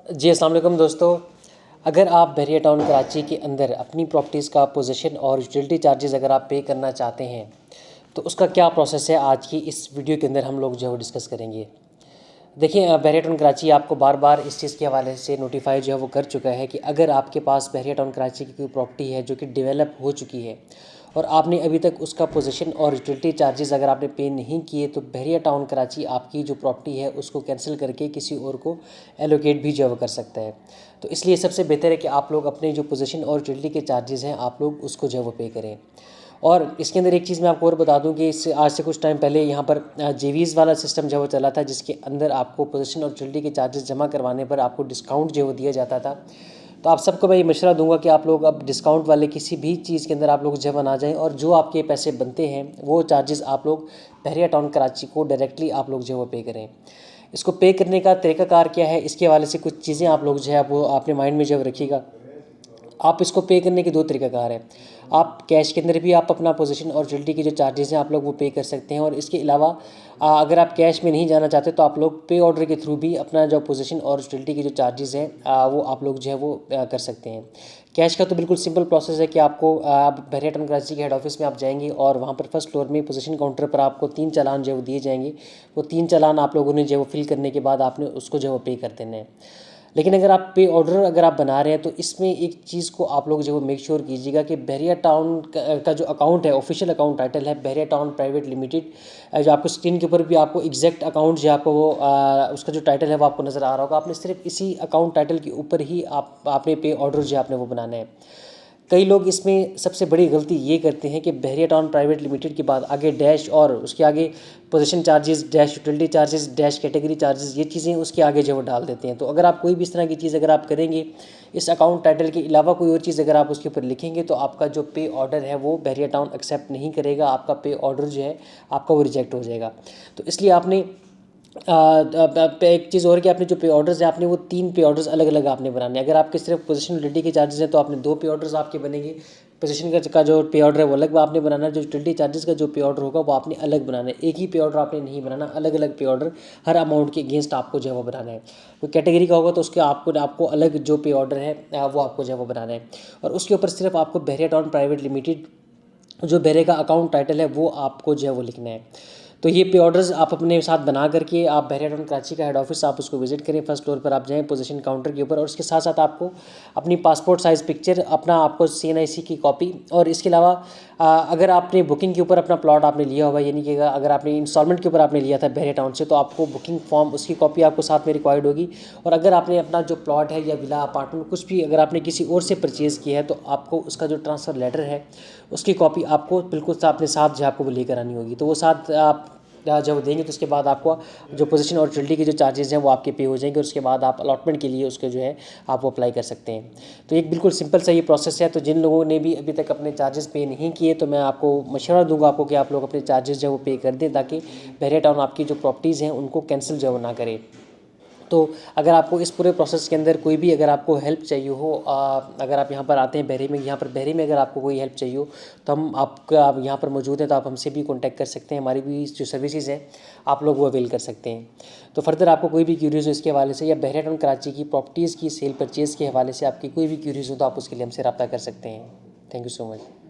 जी अस्सलाम वालेकुम दोस्तों। अगर आप बहरिया टाउन कराची के अंदर अपनी प्रॉपर्टीज़ का पोजीशन और यूटिलिटी चार्जेस अगर आप पे करना चाहते हैं तो उसका क्या प्रोसेस है, आज की इस वीडियो के अंदर हम लोग जो है वो डिस्कस करेंगे। देखिए, बहरिया टाउन कराची आपको बार बार इस चीज़ के हवाले से नोटिफाई जो है वो कर चुका है कि अगर आपके पास बहरिया टाउन कराची की कोई प्रॉपर्टी है जो कि डेवलप हो चुकी है और आपने अभी तक उसका पोजीशन और यूटिलिटी चार्जेस अगर आपने पे नहीं किए, तो बहरिया टाउन कराची आपकी जो प्रॉपर्टी है उसको कैंसिल करके किसी और को एलोकेट भी जो है वो कर सकता है। तो इसलिए सबसे बेहतर है कि आप लोग अपने जो पोजीशन और यूटिलिटी के चार्जेस हैं आप लोग उसको जो है वो पे करें। और इसके अंदर एक चीज़ मैं आपको और बता दूं कि इससे आज से कुछ टाइम पहले यहाँ पर जेवीज़ वाला सिस्टम जो है वो चला था, जिसके अंदर आपको पोजीशन और यूटिलिटी के चार्जेस जमा करवाने पर आपको डिस्काउंट जो है वो दिया जाता था। तो आप सबको मैं ये मशवरा दूंगा कि आप लोग अब डिस्काउंट वाले किसी भी चीज़ के अंदर आप लोग जमा ना जाएं, और जो आपके पैसे बनते हैं वो चार्जेस आप लोग बहरिया टाउन कराची को डायरेक्टली आप लोग जो है वो पे करें। इसको पे करने का तरीकाकार क्या है, इसके हवाले से कुछ चीज़ें आप लोग जो है वो अपने माइंड में जो है रखिएगा। आप इसको पे करने के दो तरीकाकार हैं। आप कैश के अंदर भी आप अपना पोजीशन और यूटिलिटी के जो चार्जेस हैं आप लोग वो पे कर सकते हैं, और इसके अलावा अगर आप कैश में नहीं जाना चाहते तो आप लोग पे ऑर्डर के थ्रू भी अपना जो पोजीशन और यूटिलिटी के जो चार्जेस हैं वो आप लोग जो है वो कर सकते हैं। कैश का तो बिल्कुल सिंपल प्रोसेस है कि आपको आप बहरिया टाउन कराची के हेड ऑफिस में आप जाएंगे और वहाँ पर फर्स्ट फ्लोर में पोजीशन काउंटर पर आपको 3 चालान जो है वो दिए जाएंगे। वो 3 चालान आप लोगों ने जो है वो फिल करने के बाद आपने उसको जो है वो पे कर देना है। लेकिन अगर आप पे ऑर्डर अगर आप बना रहे हैं तो इसमें एक चीज़ को आप लोग जो है मेक श्योर कीजिएगा कि बहरिया टाउन का जो अकाउंट है, ऑफिशियल अकाउंट टाइटल है बहरिया टाउन प्राइवेट लिमिटेड। जो आपको स्क्रीन के ऊपर भी आपको एग्जैक्ट अकाउंट जो आपको वो उसका जो टाइटल है वो आपको नज़र आ रहा होगा। आपने सिर्फ इसी अकाउंट टाइटल के ऊपर ही आपने पे ऑर्डर जो है आपने वो बनाना है। कई लोग इसमें सबसे बड़ी गलती ये करते हैं कि बहरिया टाउन प्राइवेट लिमिटेड के बाद आगे डैश और उसके आगे position charges, dash utility charges, dash category charges, ये चीज़ें उसके आगे जो वो डाल देते हैं। तो अगर आप कोई भी इस तरह की चीज़ अगर आप करेंगे, इस अकाउंट टाइटल के अलावा कोई और चीज़ अगर आप उसके ऊपर लिखेंगे, तो आपका जो पे ऑर्डर है वो बहरिया टाउन एक्सेप्ट नहीं करेगा। आपका पे ऑर्डर जो है आपका वो रिजेक्ट हो जाएगा। तो इसलिए आपने एक चीज़ और कि आपने जो पे ऑर्डर्स हैं आपने वो 3 पे ऑर्डर्स अलग अलग आपने बनाने हैं। अगर आपके सिर्फ पोजीशन यूटिलिटी के चार्जेस हैं तो आपने 2 पे ऑर्डर्स आपके बनेंगे। पोजीशन का जो पे ऑर्डर है वो अलग आपने बनाना है। जो यूटिलिटी चार्जेस का जो पे ऑर्डर होगा वो आपने अलग बनाना है। एक ही पे ऑर्डर आपने नहीं बनाना, अलग अलग पे ऑर्डर हर अमाउंट के अगेंस्ट आपको जो है वो बनाना है। कोई कैटेगरी का होगा तो उसके आपको अलग जो पे ऑर्डर है वो आपको जो है वो बनाना है। और उसके ऊपर सिर्फ आपको बहरिया टाउन प्राइवेट लिमिटेड जो बहरे का अकाउंट टाइटल है वो आपको जो है वो लिखना है। तो ये पे ऑर्डर्स आप अपने साथ बना करके आप बहरिया टाउन कराची का हेड ऑफिस आप उसको विजिट करें। फर्स्ट फ्लोर पर आप जाएं पोजीशन काउंटर के ऊपर, और उसके साथ साथ आपको अपनी पासपोर्ट साइज़ पिक्चर, अपना आपको CNIC की कॉपी, और इसके अलावा अगर आपने बुकिंग के ऊपर अपना प्लॉट आपने लिया होगा, यानी कि अगर आपने इंस्टॉलमेंट के ऊपर आपने लिया था बहरिया टाउन से, तो आपको बुकिंग फॉर्म उसकी कॉपी आपको साथ में रिक्वायर्ड होगी। और अगर आपने अपना जो प्लॉट है या विला अपार्टमेंट कुछ भी अगर आपने किसी और से परचेज़ किया है तो आपको उसका जो ट्रांसफ़र लेटर है उसकी कॉपी आपको बिल्कुल अपने साथ जो आपको वो लेकर आनी होगी। तो वो साथ आप जब वो देंगे तो उसके बाद आपको जो पोजीशन और यूटिलिटी के जो चार्जेस हैं वो आपके पे हो जाएंगे, और उसके बाद आप अलॉटमेंट के लिए उसके जो है आप वो अप्लाई कर सकते हैं। तो एक बिल्कुल सिंपल सा ये प्रोसेस है। तो जिन लोगों ने भी अभी तक अपने चार्जेस पे नहीं किए, तो मैं आपको मशवरा दूंगा आपको कि आप लोग अपने चार्जेस जो है वो पे कर दें, ताकि बहरिया टाउन आपकी जो प्रॉपर्टीज़ हैं उनको कैंसिल जो है वो ना करें। तो अगर आपको इस पूरे प्रोसेस के अंदर कोई भी अगर आपको हेल्प चाहिए हो, अगर आप यहाँ पर आते हैं बहरी में, यहाँ पर बहरी में अगर आपको कोई हेल्प चाहिए हो तो आप यहाँ पर मौजूद हैं, तो आप हमसे भी कांटेक्ट कर सकते हैं। हमारी भी जो सर्विसेज हैं आप लोग वो अवेल कर सकते हैं। तो फर्दर आपको कोई भी क्यूरीज हो इसके हवाले से, या बहरिया टाउन कराची की प्रॉपर्टीज़ की सेल परचेज़ के हवाले से आपकी कोई भी क्यूरीज हो, तो आप उसके लिए हमसे रब्ता कर सकते हैं। Thank you so much.